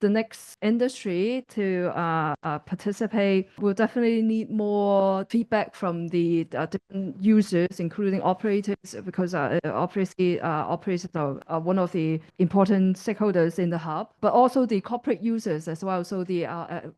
The next industry to participate will definitely need more feedback from the different users, including operators, because obviously operators are one of the important stakeholders in the hub, but also the corporate users as well. So the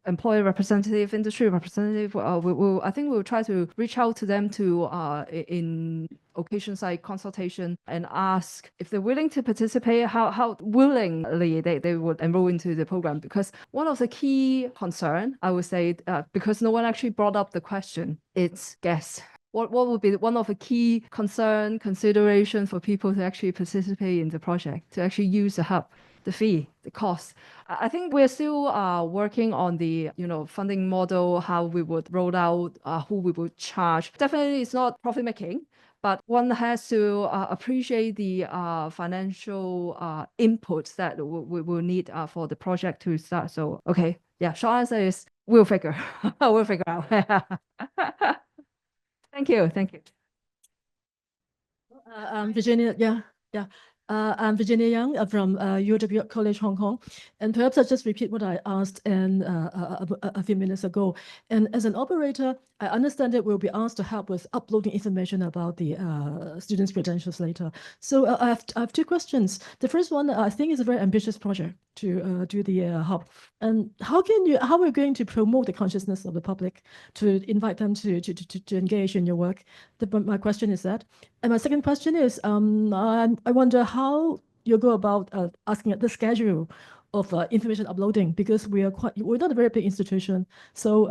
employer representative, industry representative, I think we'll try to reach out to them to in occasions like consultation and ask if they're willing to participate, how willingly they would enroll into the program. Because one of the key concern, I would say, because no one actually brought up the question, it's guess. What would be one of the key consideration for people to actually participate in the project, to actually use the hub? The fee, the cost. I think we're still working on the funding model, how we would roll out, who we would charge. Definitely, it's not profit making, but one has to appreciate the financial inputs that we will need for the project to start. So, okay, yeah, short answer is we'll figure, we'll figure out. Thank you, thank you. Virginia, yeah. I'm Virginia Young from UW College Hong Kong, and perhaps I'll just repeat what I asked a few minutes ago. And as an operator, I understand that we'll be asked to help with uploading information about the students' credentials later. So I have two questions. The first one, I think, is a very ambitious project to do the hub. And how are we going to promote the consciousness of the public to invite them to engage in your work? My question is that. And my second question is, I wonder how you go about asking the schedule of information uploading, because we're not a very big institution, so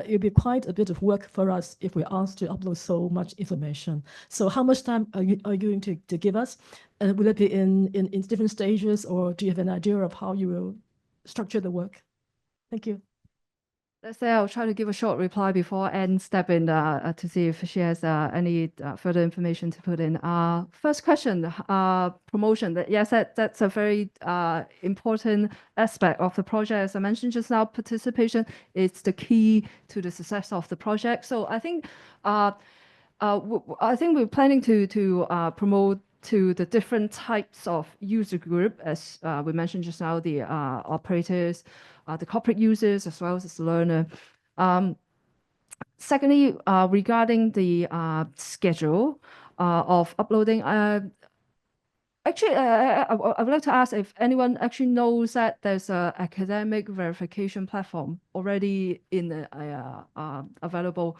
it'll be quite a bit of work for us if we're asked to upload so much information. So how much time are you going to give us? And will it be in different stages, or do you have an idea of how you will structure the work? Thank you. Let's say I'll try to give a short reply before Anne step in to see if she has any further information to put in. First question, promotion. Yes, that's a very important aspect of the project. As I mentioned just now, participation is the key to the success of the project. So I think we're planning to promote to the different types of user group, as we mentioned just now, the operators, the corporate users, as well as the learner. Secondly, regarding the schedule of uploading, actually, I would like to ask if anyone actually knows that there's an academic verification platform already available.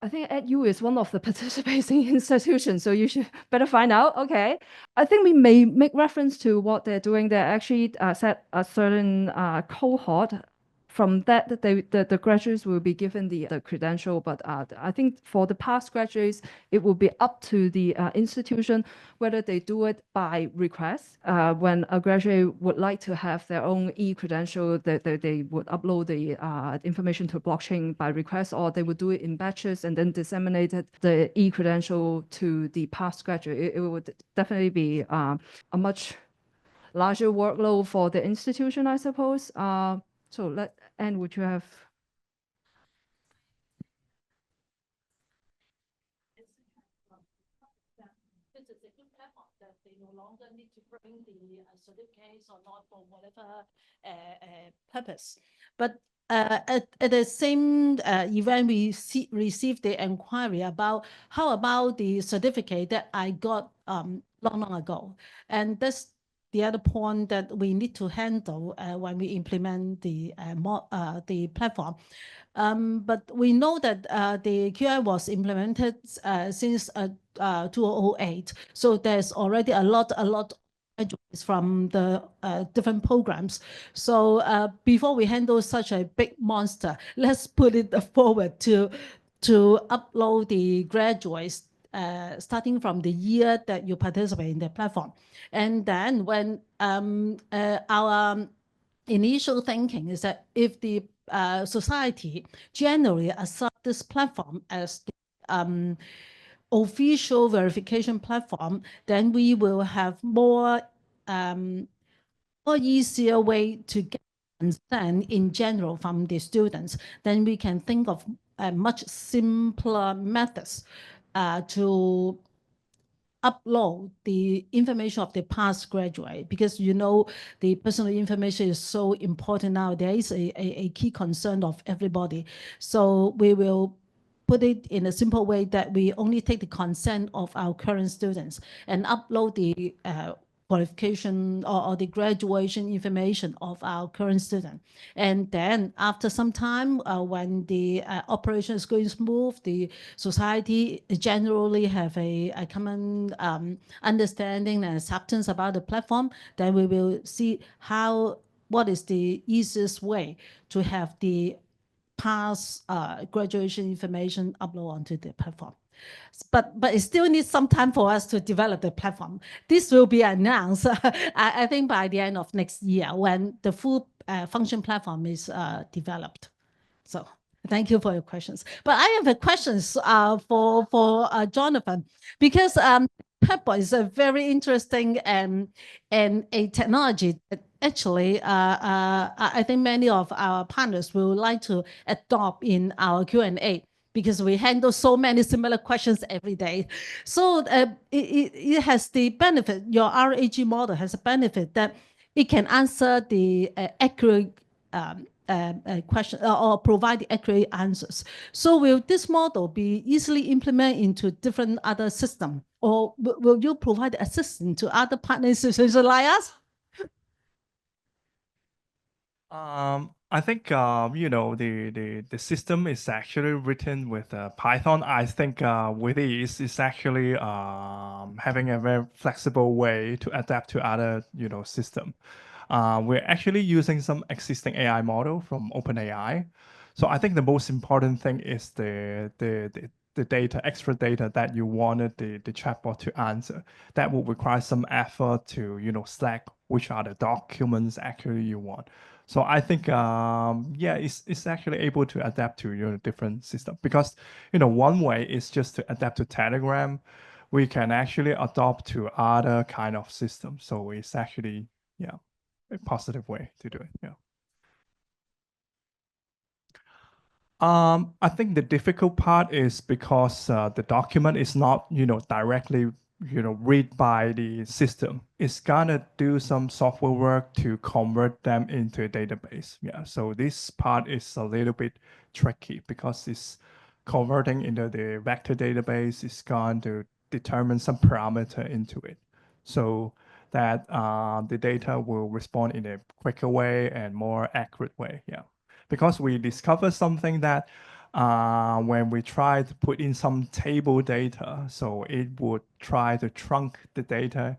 I think EDU is one of the participating institutions, so you should better find out. Okay. I think we may make reference to what they're doing. They actually set a certain cohort. From that, the graduates will be given the credential, but I think for the past graduates, it will be up to the institution whether they do it by request. When a graduate would like to have their own e-credential, they would upload the information to blockchain by request, or they would do it in batches and then disseminate the e-credential to the past graduate. It would definitely be a much larger workload for the institution, I suppose. So Anne, would you have? This is a good platform that they no longer need to bring the certificates or not for whatever purpose. But at the same event, we received the inquiry about how about the certificate that I got long ago, and that's the other point that we need to handle when we implement the platform. But we know that the QI was implemented since 2008, so there's already a lot from the different programs. So before we handle such a big monster, let's put it forward to upload the graduates starting from the year that you participate in the platform. And then when our initial thinking is that if the society generally accept this platform as the official verification platform, then we will have more easier way to get understand in general from the students. Then we can think of much simpler methods to upload the information of the past graduate, because you know the personal information is so important nowadays, a key concern of everybody. So we will put it in a simple way that we only take the consent of our current students and upload the qualification or the graduation information of our current student. And then after some time, when the operation is going smooth, the society generally have a common understanding and acceptance about the platform, then we will see what is the easiest way to have the past graduation information upload onto the platform. But it still needs some time for us to develop the platform. This will be announced, I think, by the end of next year when the full function platform is developed. So thank you for your questions. But I have a questions for Jonathan, because Pepper is a very interesting and a technology that actually I think many of our partners will like to adopt in our Q&A, because we handle so many similar questions every day. So it has the benefit, your RAG model has a benefit that it can answer the accurate question or provide the accurate answers. So will this model be easily implemented into different other systems, or will you provide assistance to other partners like us? I think you know, the system is actually written with Python. I think with ease is actually having a very flexible way to adapt to other, you know, system. We're actually using some existing AI model from OpenAI. So I think the most important thing is the data, extra data that you wanted the chatbot to answer. That will require some effort to, you know, select which are the documents actually you want. So I think, yeah, it's actually able to adapt to your different system, because, you know, one way is just to adapt to Telegram. We can actually adopt to other kind of systems. So it's actually, yeah, a positive way to do it. Yeah. I think the difficult part is because the document is not, you know, directly, you know, read by the system. It's gonna do some software work to convert them into a database. Yeah, so this part is a little bit tricky because it's converting into the vector database. It's going to determine some parameter into it, so that the data will respond in a quicker way and more accurate way. Yeah, because we discovered something that when we try to put in some table data, so it would try to trunk the data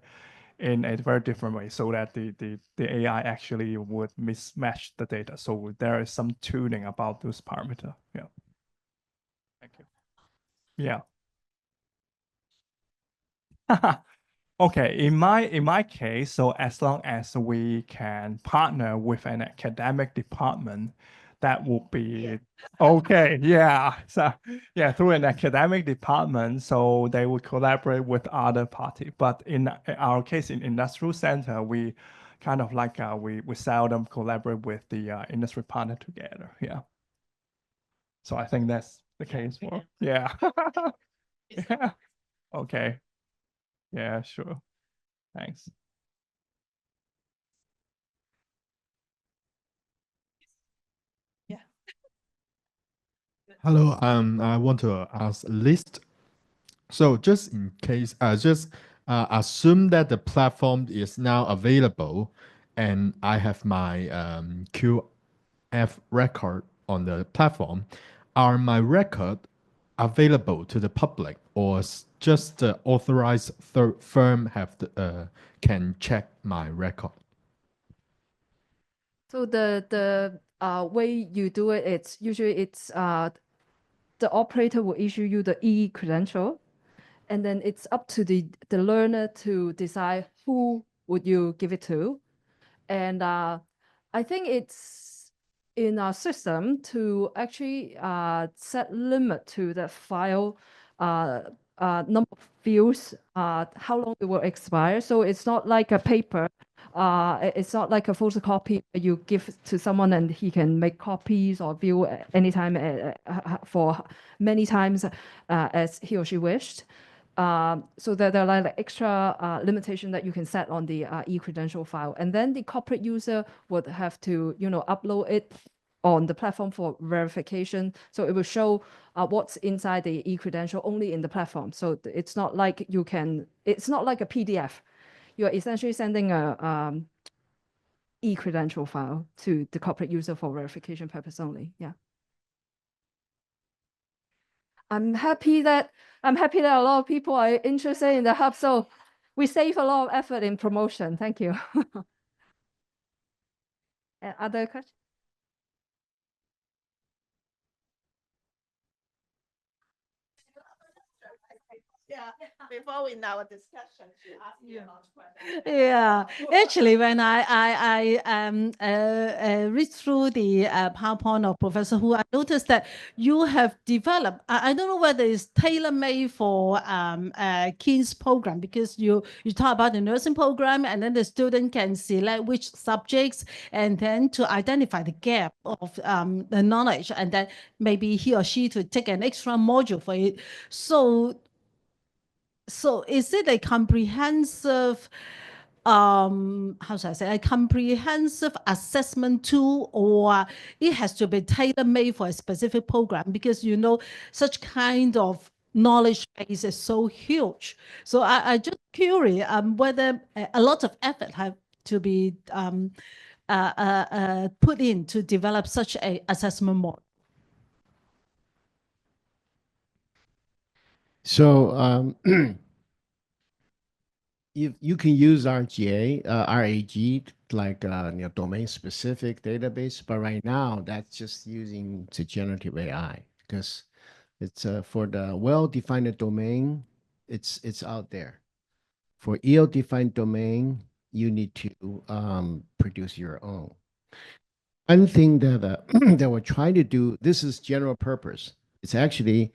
in a very different way, so that the AI actually would mismatch the data. So there is some tuning about those parameters. Yeah. Thank you. Yeah. Okay, in my case, so as long as we can partner with an academic department, that would be okay. Yeah. So yeah, through an academic department, so they would collaborate with other party. But in our case, in industrial center, we kind of like we seldom collaborate with the industry partner together. Yeah. So I think that's the case for yeah. Yeah. Okay. Yeah, sure. Thanks. Yeah. Hello, I want to ask a list. So just in case, just assume that the platform is now available, and I have my QF record on the platform. Are my record available to the public, or just the authorized third firm have can check my record? So the way you do it, it's usually the operator will issue you the e-credential, and then it's up to the learner to decide who would you give it to. And I think it's in our system to actually set limit to the file number of fields, how long it will expire. So it's not like a paper. It's not like a photocopy you give to someone and he can make copies or view anytime for many times as he or she wished. so that there are like extra limitation that you can set on the e-credential file. And then the corporate user would have to, upload it on the platform for verification. So it will show what's inside the e-credential only in the platform. So it's not like it's not like a PDF. You're essentially sending a e-credential file to the corporate user for verification purpose only. Yeah. I'm happy that a lot of people are interested in the hub. So we save a lot of effort in promotion. Thank you. Other questions? Yeah, before we now discussion, she asked me a lot of questions. Yeah, actually, when I read through the PowerPoint of Professor Hu, I noticed that you have developed. I don't know whether it's tailor-made for Keen's program, because you talk about the nursing program, and then the student can select which subjects, and then to identify the gap of the knowledge, and then maybe he or she to take an extra module for it. So is it a comprehensive, how should I say, a comprehensive assessment tool, or it has to be tailor-made for a specific program? Because, such kind of knowledge base is so huge. So I just curious whether a lot of effort have to be put in to develop such a assessment model. So you can use RAG, like domain-specific database, but right now that's just using the generative AI, because it's for the well-defined domain, it's out there. For ill-defined domain, you need to produce your own. One thing that that we're trying to do, this is general purpose. It's actually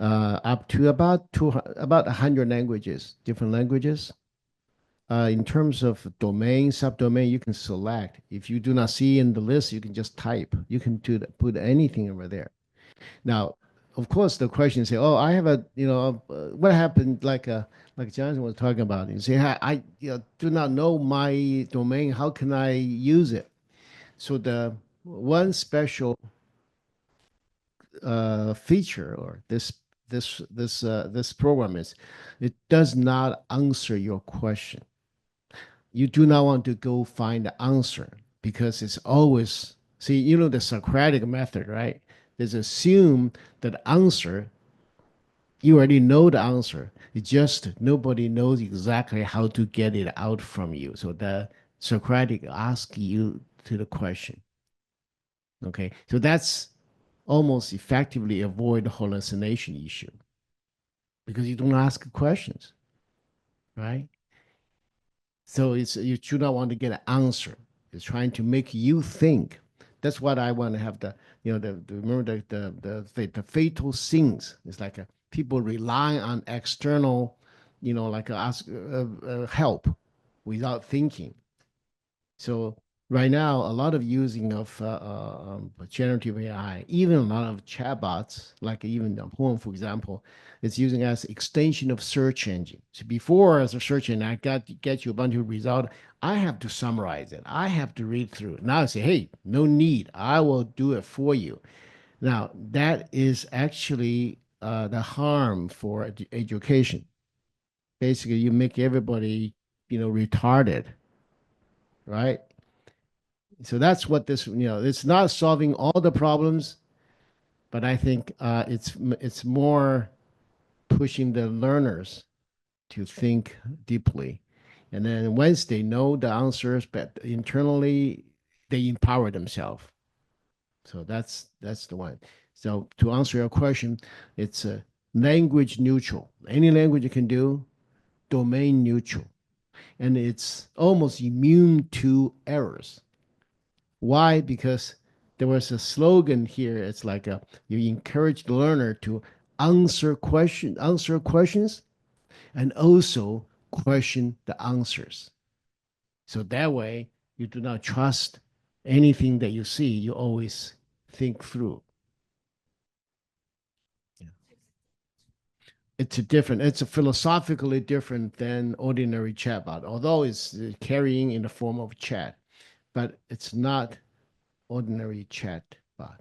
up to about 100 languages, different languages. In terms of domain, subdomain, you can select. If you do not see in the list, you can just type. You can put anything over there. Now, of course, the question is, oh, I have what happened, like Jonathan was talking about. You say, I do not know my domain. How can I use it? So the one special feature or this program is, it does not answer your question. You do not want to go find the answer, because it's always, see, the Socratic method, right? There's assume that the answer, you already know the answer. It's just nobody knows exactly how to get it out from you. So the Socratic asks you to the question. Okay, so that's almost effectively avoid the hallucination issue, because you don't ask questions, right? So you do not want to get an answer. It's trying to make you think. That's what I want to have remember the fatal sins. It's like people rely on external, help without thinking. So right now, a lot of using of generative AI, even a lot of chatbots, like even the Horn, for example, it's using as extension of search engine. So before, as a search engine, I get you a bunch of results. I have to summarize it. I have to read through. Now I say, hey, no need. I will do it for you. Now that is actually the harm for education. Basically, you make everybody, retarded, right? So that's what this, it's not solving all the problems, but I think it's more pushing the learners to think deeply. And then once they know the answers, but internally they empower themselves. So that's the one. So to answer your question, it's language neutral. Any language you can do, domain neutral. And it's almost immune to errors. Why? Because there was a slogan here. It's like you encourage the learner to answer questions, and also question the answers. So that way, you do not trust anything that you see. You always think through. it's a philosophically different than ordinary chatbot, although it's carrying in the form of chat, but it's not ordinary chatbot.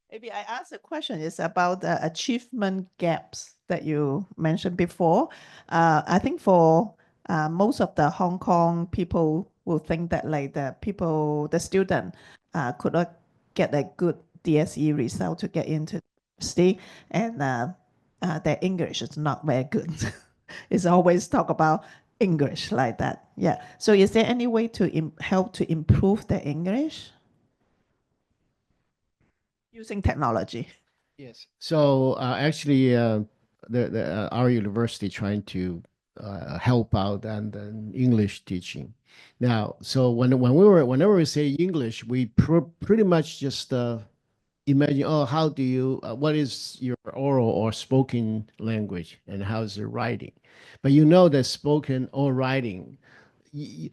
Maybe I ask a question is about the achievement gaps that you mentioned before. I think for most of the Hong Kong people will think that like the student could not get a good DSE result to get into university, and their English is not very good. It's always talk about English like that. Yeah. So is there any way to help to improve their English using technology? Yes. So actually, our university trying to help out and English teaching. Now, so whenever we say English, we pretty much just imagine, oh, how do you what is your oral or spoken language and how is it writing? But you know that spoken or writing, you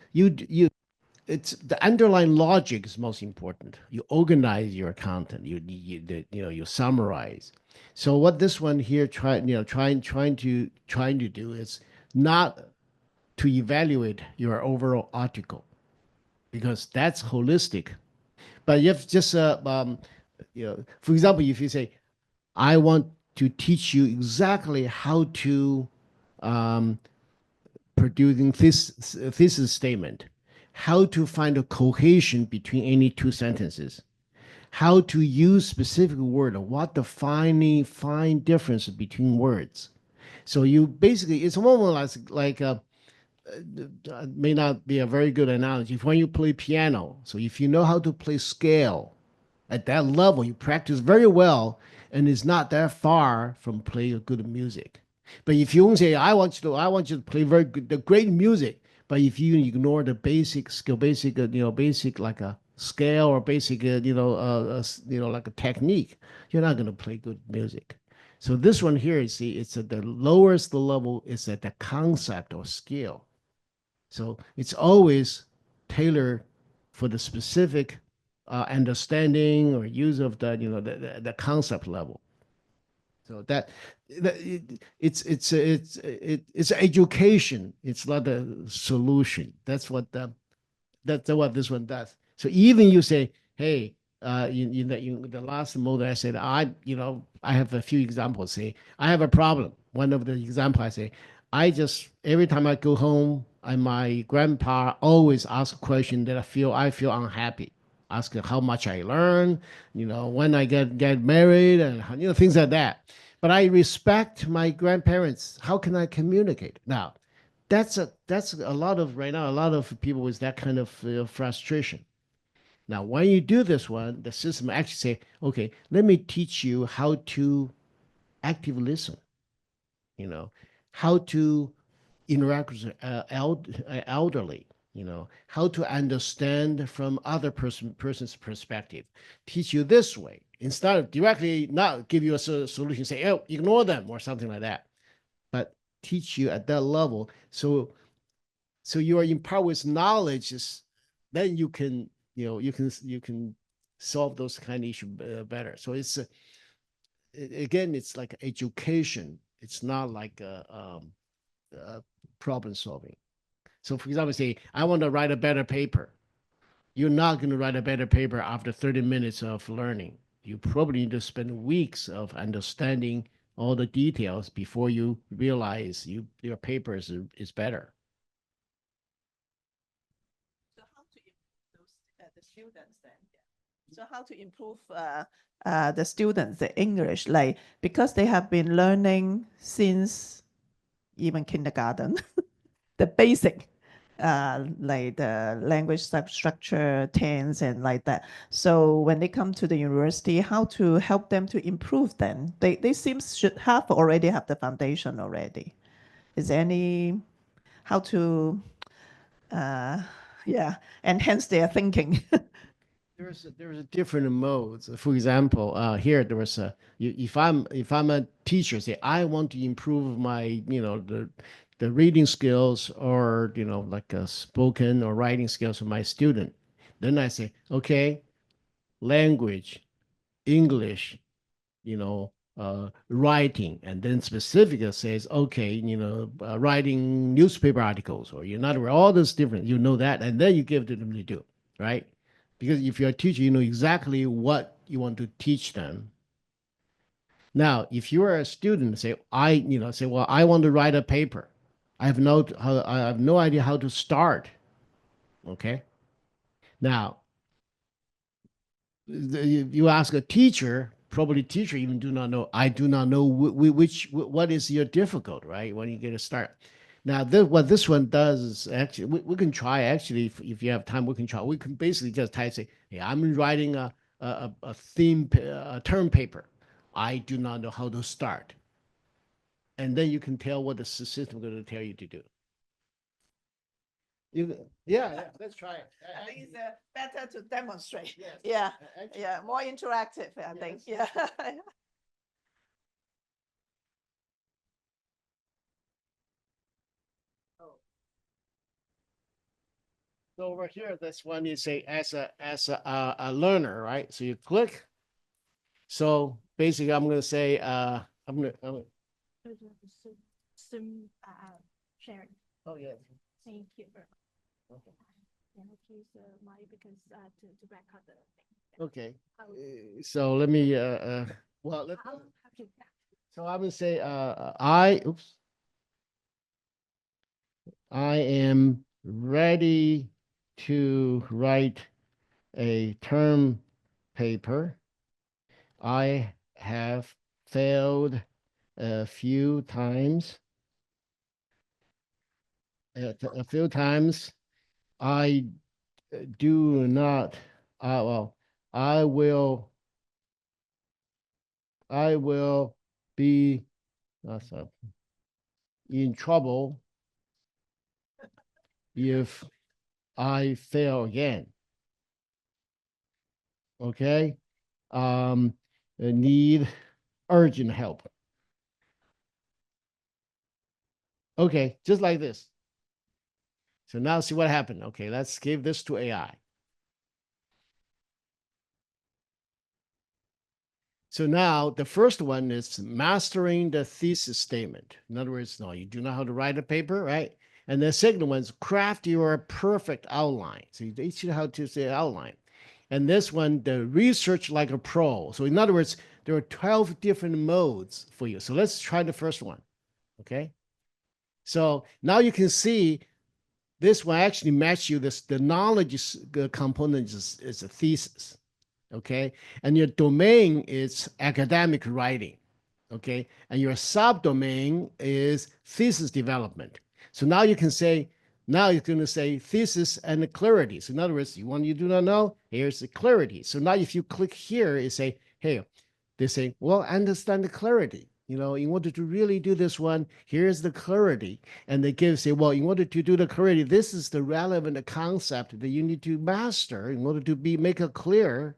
it's the underlying logic is most important. You organize your content. You summarize. So what this one here trying to do is not to evaluate your overall article, because that's holistic. But you have just for example, if you say, I want to teach you exactly how to producing thesis statement, how to find a cohesion between any two sentences, how to use specific word, what the fine difference between words. So you basically, it's almost like may not be a very good analogy. When you play piano, so if you know how to play scale at that level, you practice very well, and it's not that far from playing good music. But if you say, I want you to play very good, the great music, but if you ignore the basic skill, basic like a scale or basic, like a technique, you're not going to play good music. So this one here, you see, it's at the lowest level, is at the concept or skill. So it's always tailored for the specific understanding or use of the concept level. So it's education. It's not a solution. That's what this one does. So even you say, hey, the last model I said, I have a few examples. Say I have a problem. One of the example I say, every time I go home, my grandpa always asks a question that I feel unhappy. Ask how much I learn, when I get married, and things like that. But I respect my grandparents. How can I communicate now? That's a lot of right now. A lot of people with that kind of frustration. Now, when you do this one, the system actually say, okay, let me teach you how to actively listen. How to interact with elderly. How to understand from other person's perspective. Teach you this way instead of directly not give you a solution. Say, oh, ignore them or something like that. But teach you at that level. So you are empowered with knowledge, then you can solve those kind of issues better. So again, it's like education. It's not like problem solving. So for example, say, I want to write a better paper. You're not going to write a better paper after 30 minutes of learning. You probably need to spend weeks of understanding all the details before you realize your paper is better. So how to improve the students then? Yeah. So how to improve the students, the English, like because they have been learning since even kindergarten, the basic, like the language structure, tense, and like that. So when they come to the university, how to help them to improve then? They should already have the foundation already. Is there any how to enhance their thinking? There's different modes. For example, here there was if I'm a teacher, say I want to improve my the reading skills or, like a spoken or writing skills of my student. Then I say, okay, language, English, writing, and then specifically says, okay, writing newspaper articles, or in other words, all those different, that, and then you give to them to do, right? Because if you're a teacher, you know exactly what you want to teach them. Now, if you are a student, say, well, I want to write a paper. I have no idea how to start. Okay. Now, you ask a teacher, probably teacher even do not know. I do not know what is your difficult, right? When you get to start. Now, what this one does is actually, we can try, actually, if you have time, we can try. We can basically just type, say, hey, I'm writing a term paper. I do not know how to start. And then you can tell what the system is going to tell you to do. Yeah, let's try it. I think it's better to demonstrate. Yes. Yeah, Actually, yeah, more interactive, I think, Yes. yeah. So over here, this one you say as a learner, right? So you click. So basically, I'm going to say Zoom sharing. oh yeah. Thank you very much. Okay. And please, Mike, because to record the thing. Okay. How- So let me well how to- so I'm going to say I am ready to write a term paper. I have failed a few times. A few times. I do not. Well, I will be in trouble if I fail again. Okay. Need urgent help. Okay, just like this. So now see what happened. Okay, let's give this to AI. So now the first one is mastering the thesis statement. In other words, no, you do know how to write a paper, right? And the second one is craft your perfect outline. So you teach you how to say outline. And this one, the research like a pro. So in other words, there are 12 different modes for you. So let's try the first one. Okay. So now you can see this will actually match you the knowledge component is a thesis. Okay. And your domain is academic writing. Okay. And your subdomain is thesis development. So now you can say, now you're going to say thesis and the clarity. So in other words, you do not know, here's the clarity. So now if you click here, you say, hey, they say, well, understand the clarity. In order to really do this one, here's the clarity. And they say, well, in order to do the clarity, this is the relevant concept that you need to master in order to make it clear.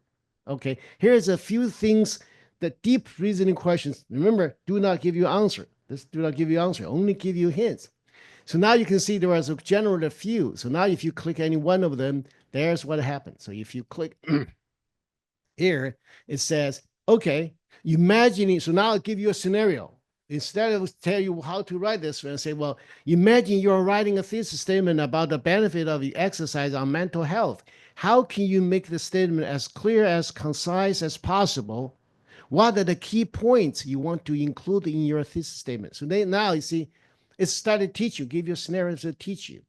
Okay, here's a few things, the deep reasoning questions. Remember, do not give you answer. This do not give you answer, only give you hints. So now you can see there was a generated few. So now if you click any one of them, there's what happened. So if you click here, it says, okay, imagining. So now I'll give you a scenario. Instead of tell you how to write this and say, well, imagine you're writing a thesis statement about the benefit of exercise on mental health. How can you make the statement as clear, as concise as possible? What are the key points you want to include in your thesis statement? So now you see, it started to teach you, give you a scenario to teach you.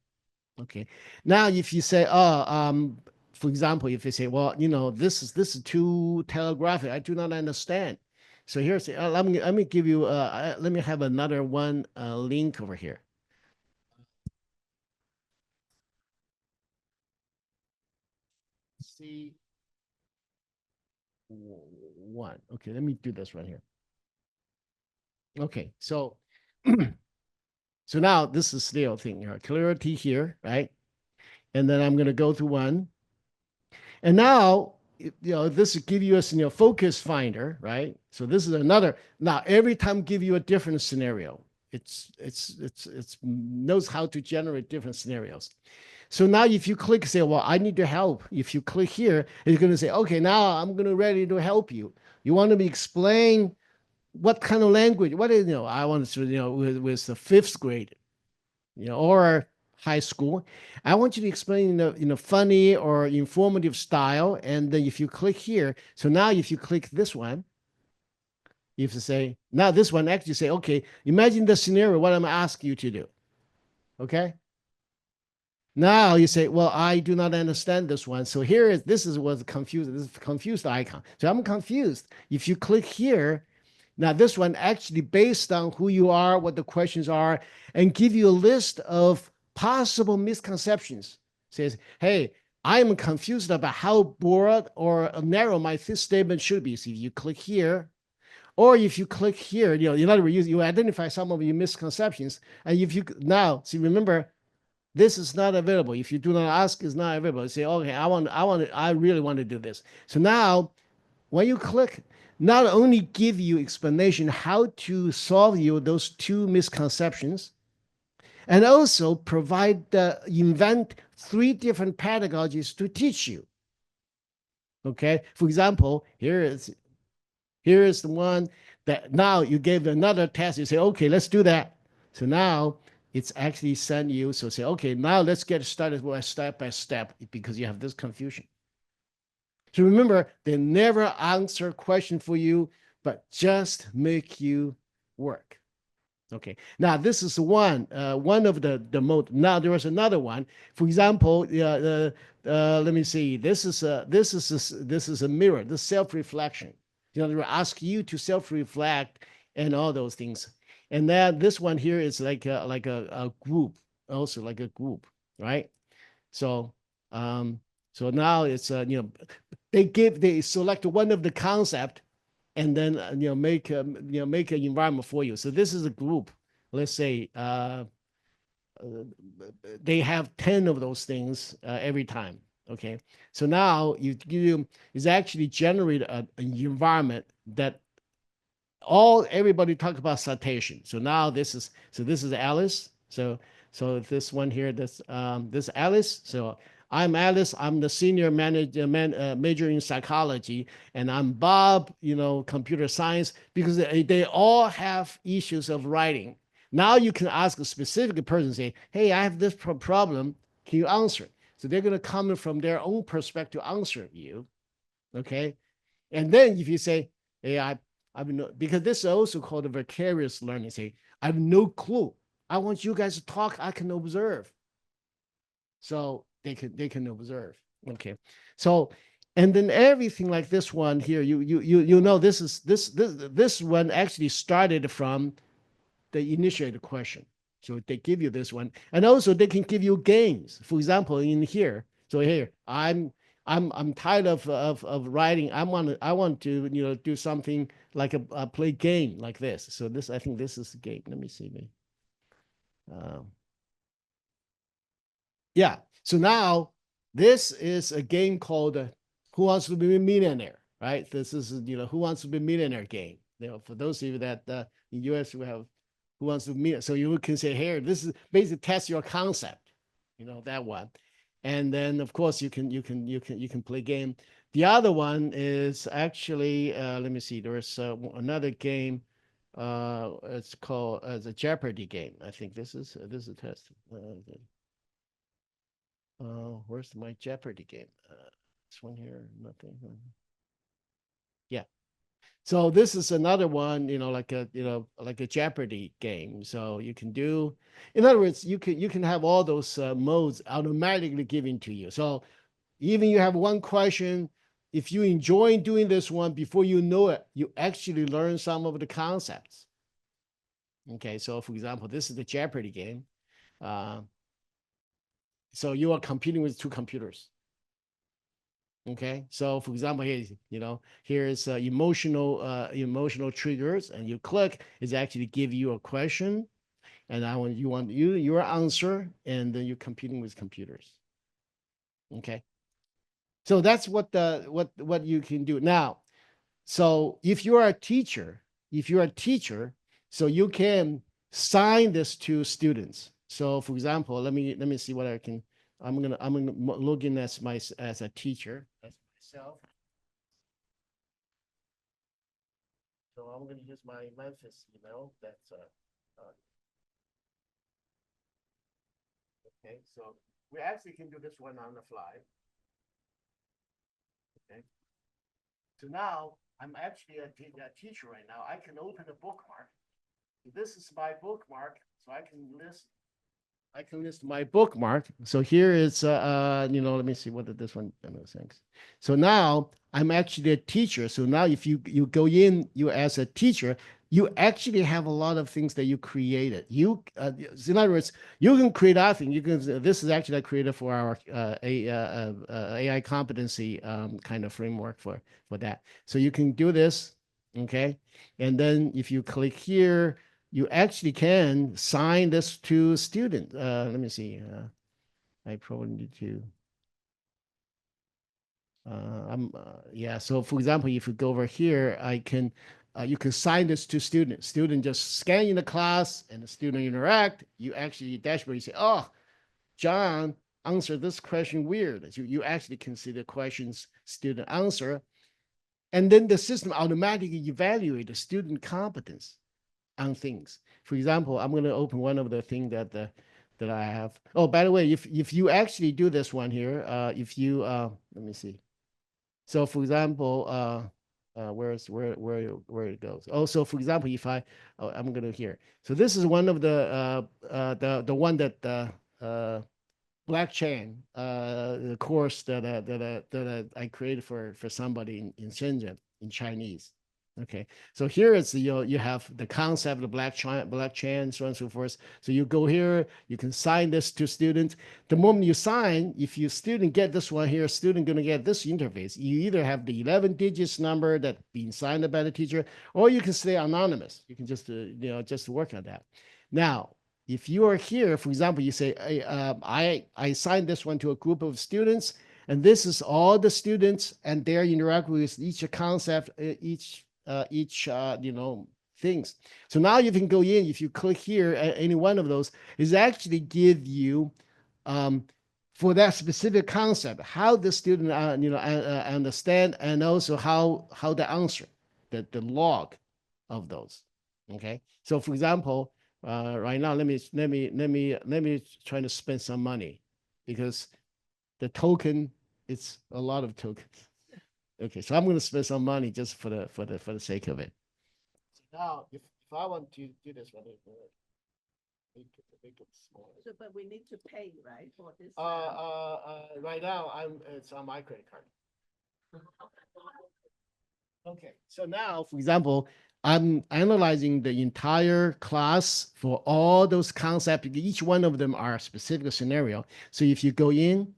Okay. Now, if you say, for example, if you say, well, this is too telegraphic, I do not understand. So here's, let me give you, let me have another one link over here. See one. Okay, let me do this right here. Okay, so so now this is still thing here, clarity here, right? And then I'm going to go to one. And now, this will give you a focus finder, right? So this is another. Now, every time give you a different scenario. it's knows how to generate different scenarios. So now if you click, say, well, I need to help. If you click here, it's going to say, okay, now I'm going to ready to help you. You want to explain what kind of language, what is, I want to, with the 5th grade, or high school. I want you to explain in a funny or informative style. And then if you click here, so now if you click this one, you have to say, now this one actually say, okay, imagine the scenario, what I'm asking you to do. Okay. Now you say, well, I do not understand this one. So this is what's confused. This is the confused icon. So I'm confused. If you click here, now this one actually based on who you are, what the questions are, and give you a list of possible misconceptions. Says, hey, I'm confused about how broad or narrow my this statement should be. So if you click here, or if you click here, in other words, you identify some of your misconceptions. And if you now, see, remember, this is not available. If you do not ask, it's not available. You say, okay, I really want to do this. So now, when you click, not only give you explanation how to solve those 2 misconceptions, and also provide invent 3 different pedagogies to teach you. Okay, for example, here is the one that now you gave another test. You say, okay, let's do that. So now it's actually sent you. So say, okay, now let's get started with step by step because you have this confusion. So remember, they never answer question for you, but just make you work. Okay. Now this is one of the mode. Now there was another one. For example, let me see. This is a mirror. This self-reflection. They ask you to self-reflect and all those things. And then this one here is like a group, also like a group, right? So so now it's they select one of the concept and then make an environment for you. So this is a group. Let's say they have 10 of those things every time. Okay, so now is actually generate an environment that everybody talk about citation. So now this is Alice. So this one here, this Alice. So I'm Alice. I'm the senior major in psychology, and I'm Bob. Computer science, because they all have issues of writing. Now you can ask a specific person, say, "Hey, I have this problem. Can you answer?" So they're going to come from their own perspective answer you. Okay, and then if you say, "Hey, because this is also called a vicarious learning. Say, I have no clue. I want you guys to talk. I can observe." So they can observe. Okay. So, and then everything like this one here, this one actually started from the initiated question. So they give you this one, and also they can give you games. For example, in here. So here, I'm tired of writing. I want to do something like a play game like this. So I think this is a game. Let me see. Yeah. So now this is a game called Who Wants to Be a Millionaire, right? This is Who Wants to Be a Millionaire game. For those of you that in US we have Who Wants to Be a Millionaire. So you can say here, this is basically test your concept, that one. And then of course you can play game. The other one is actually let me see. There is another game. It's called the Jeopardy game. I think this is a test. Where's my Jeopardy game? This one here, nothing. Yeah. So this is another one, like a Jeopardy game. So you can do, in other words, you can have all those modes automatically given to you. So even you have one question, if you enjoy doing this one, before you know it, you actually learn some of the concepts. Okay. So for example, this is the Jeopardy game. So you are competing with 2 computers. Okay. So for example, here's emotional triggers, and you click, it's actually give you a question, and you want your answer, and then you're competing with computers. Okay. So that's what you can do now. So if you are a teacher, so you can assign this to students. So for example, let me see what I can. I'm gonna log in as as a teacher, as myself. So I'm gonna use my Memphis email. That's okay. So we actually can do this one on the fly. Okay. So now I'm actually a teacher right now. I can open a bookmark. This is my bookmark, so I can list my bookmark. So here is you know, let me see what did this one thanks. So now I'm actually a teacher. So now if you go in, you as a teacher, you actually have a lot of things that you created. You in other words, you can create anything. You can. This is actually created for our AI competency kind of framework for that. So you can do this, okay? And then if you click here, you actually can sign this to student. Let me see. I probably need to. Yeah. So for example, if you go over here, I can. You can sign this to student. Student just scan in the class, and the student interact. You actually dashboard. You say, "Oh, John answered this question weird." You actually can see the questions student answer, and then the system automatically evaluate the student competence on things. For example, I'm going to open one of the things that that I have. Oh, by the way, if you actually do this one here, if you let me see. So for example, where it goes. Also, for example, if I'm going to here. So this is one of the one that blockchain the course that I created for somebody in Shenzhen in Chinese. Okay, so here it's you have the concept of blockchain, so on and so forth. So you go here, you can sign this to students. The moment you sign, if your student get this one here, student gonna get this interface. You either have the 11 digits number that being signed by the teacher, or you can stay anonymous. You can just just work on that. Now, if you are here, for example, you say, hey, I signed this one to a group of students, and this is all the students, and they're interacting with each concept, each things. So now you can go in, if you click here at any one of those, is actually give you for that specific concept, how the student understand, and also how the answer, the log of those. Okay. So for example, right now, let me try to spend some money, because the token, it's a lot of tokens. Okay, so I'm going to spend some money just for the sake of it. So now, if I want to do this one, make it smaller. So, but we need to pay, right, for this? Right now, it's on my credit card. Okay, so now, for example, I'm analyzing the entire class for all those concepts. Each one of them are a specific scenario. So if you go in,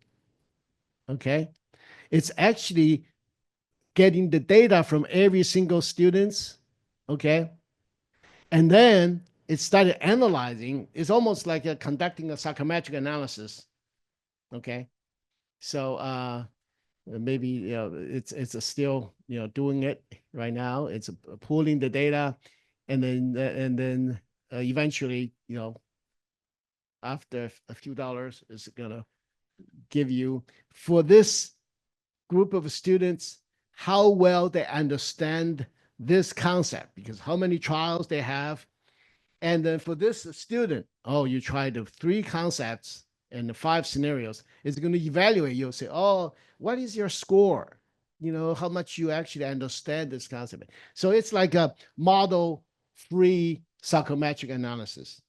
okay, it's actually getting the data from every single students, okay? And then it started analyzing. It's almost like conducting a psychometric analysis, okay? So maybe it's still doing it right now. It's pulling the data, and then eventually after a few dollars, it's gonna give you for this group of students how well they understand this concept, because how many trials they have. And then for this student, oh, you try the 3 concepts and the 5 scenarios, it's going to evaluate. You'll say, oh, what is your score? How much you actually understand this concept. So it's like a model-free psychometric analysis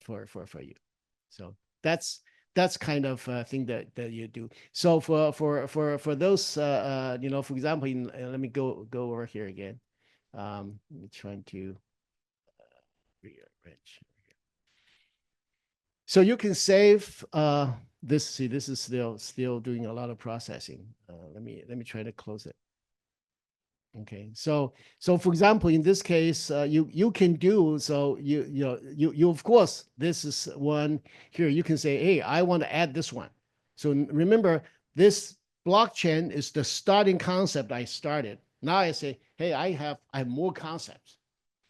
for you. So that's kind of thing that you do. So for those, for example, let me go over here again. I'm trying to rearrange. So you can save this. See, this is still doing a lot of processing. Let me try to close it. Okay, so for example, in this case, you can do so. You of course, this is one here. You can say, hey, I want to add this one. So remember, this blockchain is the starting concept I started. Now I say, hey, I have more concepts.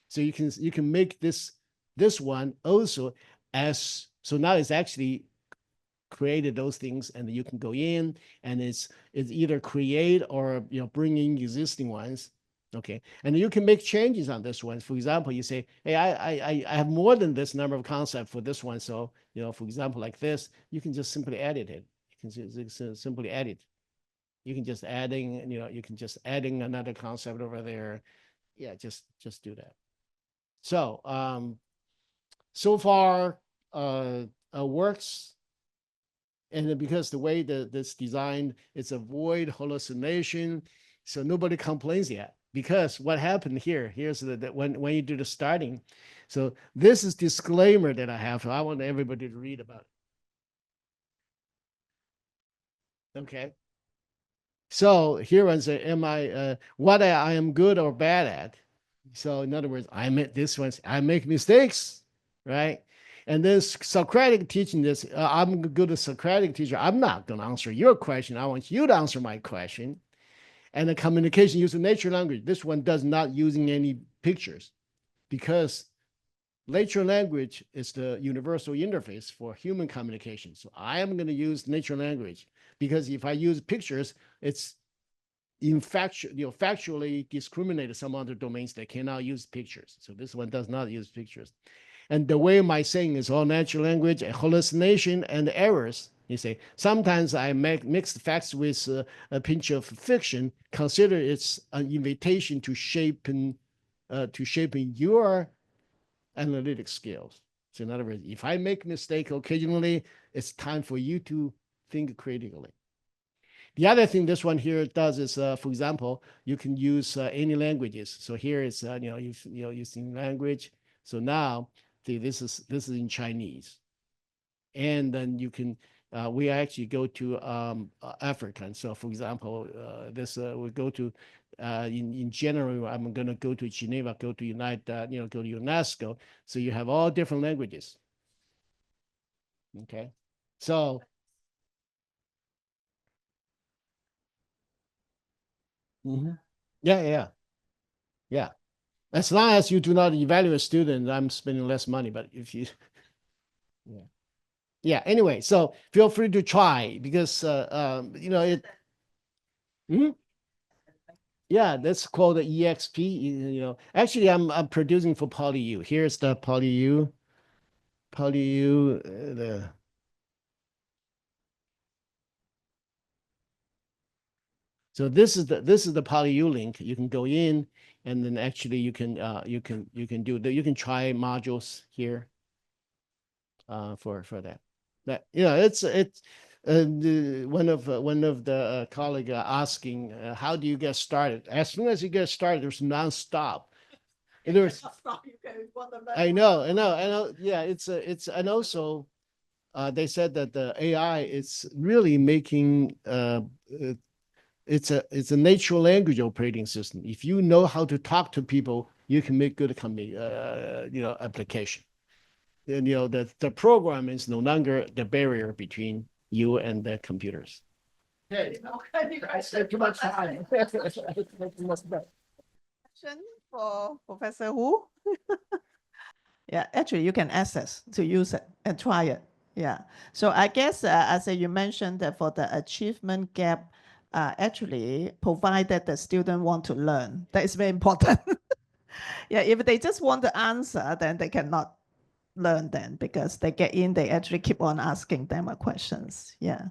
So you can make this this one also so now it's actually created those things, and you can go in and it's either create or bring in existing ones. Okay, and you can make changes on this one. For example, you say, hey, I have more than this number of concepts for this one. So, for example, like this, you can just simply edit it. You can just simply edit. You can just adding another concept over there. Yeah, just do that. So, so far, works. And because the way that this designed, it's avoid hallucination. So nobody complains yet. Because what happened here's that when you do the starting. So this is disclaimer that I have. So I want everybody to read about it. Okay. So here I say, am I what I am good or bad at? So in other words, I make mistakes, right? And then Socratic teaching this, I'm good at Socratic teacher. I'm not going to answer your question. I want you to answer my question. And the communication using natural language. This one does not using any pictures because natural language is the universal interface for human communication. So I am going to use natural language because if I use pictures, it's factually discriminated some other domains that cannot use pictures. So this one does not use pictures. And the way my saying is all natural language, hallucination, and errors. You say, sometimes I mix facts with a pinch of fiction. Consider it's an invitation to shaping your analytic skills. So in other words, if I make mistake occasionally, it's time for you to think critically. The other thing this one here does is, for example, you can use any languages. So here is using language. So now this is in Chinese, and then you can we actually go to African. So for example, this we go to in January. I'm going to go to Geneva, go to go to UNESCO. So you have all different languages. Okay, so. Mm-hmm. Yeah. As long as you do not evaluate students, I'm spending less money. But if you, yeah. Anyway, so feel free to try because it. Hmm? Yeah, that's called the EXP. Actually, I'm producing for PolyU. Here's the PolyU. The. So this is the PolyU link. You can go in, and then actually you can try modules here. For that. It's one of the colleague asking how do you get started? As soon as you get started, there's nonstop. There's I know. Yeah, it's and also they said that the AI is really making it's a natural language operating system. If you know how to talk to people, you can make good application. And the program is no longer the barrier between you and the computers. Okay, I spent too much time. Question for Professor Hu. Yeah, actually, you can access to use it and try it. Yeah. So I guess, as you mentioned, that for the achievement gap, actually, provided the student want to learn, that is very important. Yeah, if they just want to answer, then they cannot learn then because they get in, they actually keep on asking them questions. Yeah.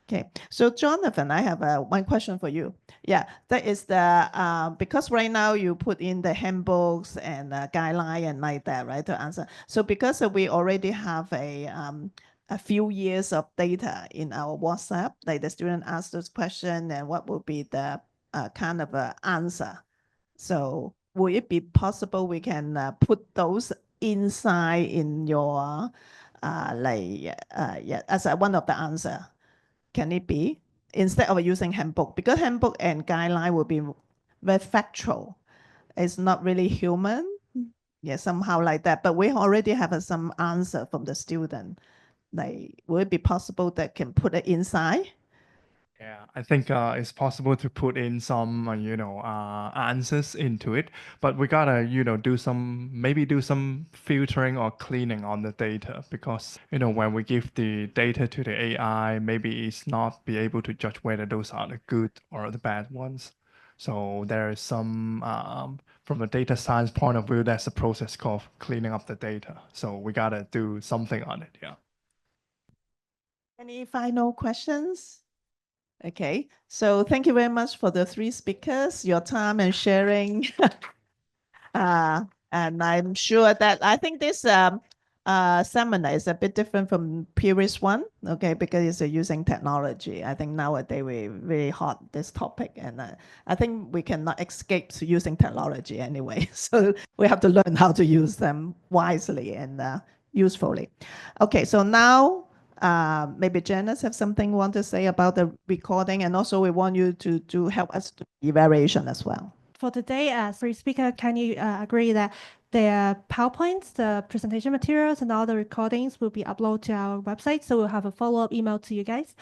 Okay, so Jonathan, I have one question for you. Yeah, that is the because right now you put in the handbooks and guideline and like that, right, to answer. So because we already have a few years of data in our WhatsApp, like the student asks those questions and what will be the kind of answer. So will it be possible we can put those inside in your as one of the answer? Can it be instead of using handbook? Because handbook and guideline will be very factual. It's not really human. Yeah, somehow like that. But we already have some answer from the student. Like, will it be possible that can put it inside? Yeah, I think it's possible to put in some, answers into it, but we gotta, maybe do some filtering or cleaning on the data because, when we give the data to the AI, maybe it's not be able to judge whether those are the good or the bad ones. So there is some, from a data science point of view, there's a process called cleaning up the data. So we gotta do something on it, yeah. Any final questions? Okay, so thank you very much for the three speakers, your time and sharing. And I'm sure that I think this seminar is a bit different from previous one, okay, because it's using technology. I think nowadays we really hot this topic, and I think we cannot escape to using technology anyway. So we have to learn how to use them wisely and usefully. Okay, so now maybe Janice have something want to say about the recording, and also we want you to help us do evaluation as well. For today, as free speaker, can you agree that the PowerPoints, the presentation materials, and all the recordings will be uploaded to our website? So we'll have a follow-up email to you guys.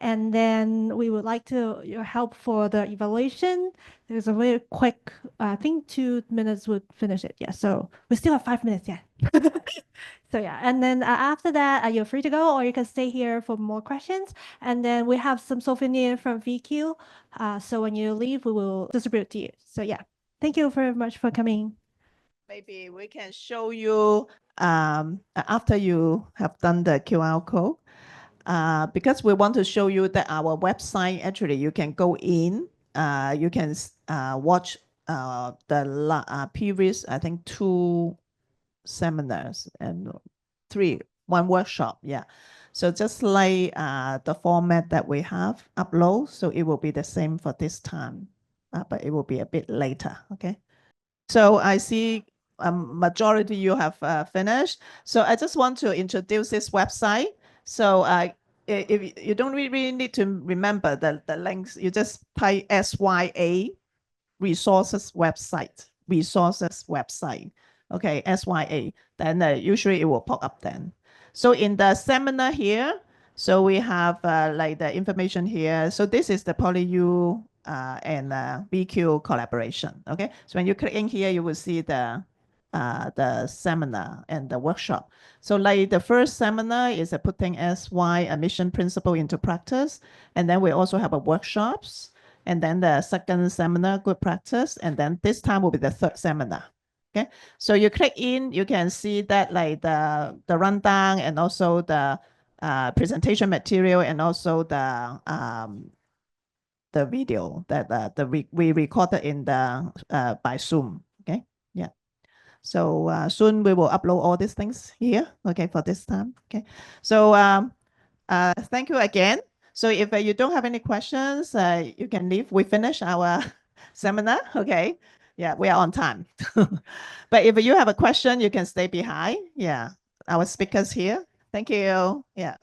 And then we would like your help for the evaluation. There's a very quick, I think 2 minutes would finish it. Yeah, so we still have 5 minutes, yeah. So yeah, and then after that, you're free to go, or you can stay here for more questions. And then we have some souvenir from VQ. So when you leave, we will distribute to you. So yeah, thank you very much for coming. Maybe we can show you after you have done the QR code, because we want to show you that our website, actually, you can go in, you can watch the previous, I think, 2 seminars and 1 workshop. Yeah. So just like the format that we have upload, so it will be the same for this time, but it will be a bit later. Okay. So I see majority you have finished. So I just want to introduce this website. So if you don't really need to remember the links, you just type SYA resources website. Okay, SYA. Then usually it will pop up then. So in the seminar here, so we have like the information here. So this is the PolyU and VQ collaboration. Okay, so when you click in here, you will see the seminar and the workshop. So like the first seminar is putting SY mission principle into practice, and then we also have a workshops, and then the second seminar, good practice, and then this time will be the third seminar. Okay, so you click in, you can see that like the rundown and also the presentation material and also the video that we recorded in the by Zoom. Okay, yeah. So soon we will upload all these things here. Okay, for this time. Okay, so thank you again. So if you don't have any questions, you can leave. We finish our seminar. Okay. Yeah, we are on time. But if you have a question, you can stay behind. Yeah, our speakers here. Thank you. Yeah.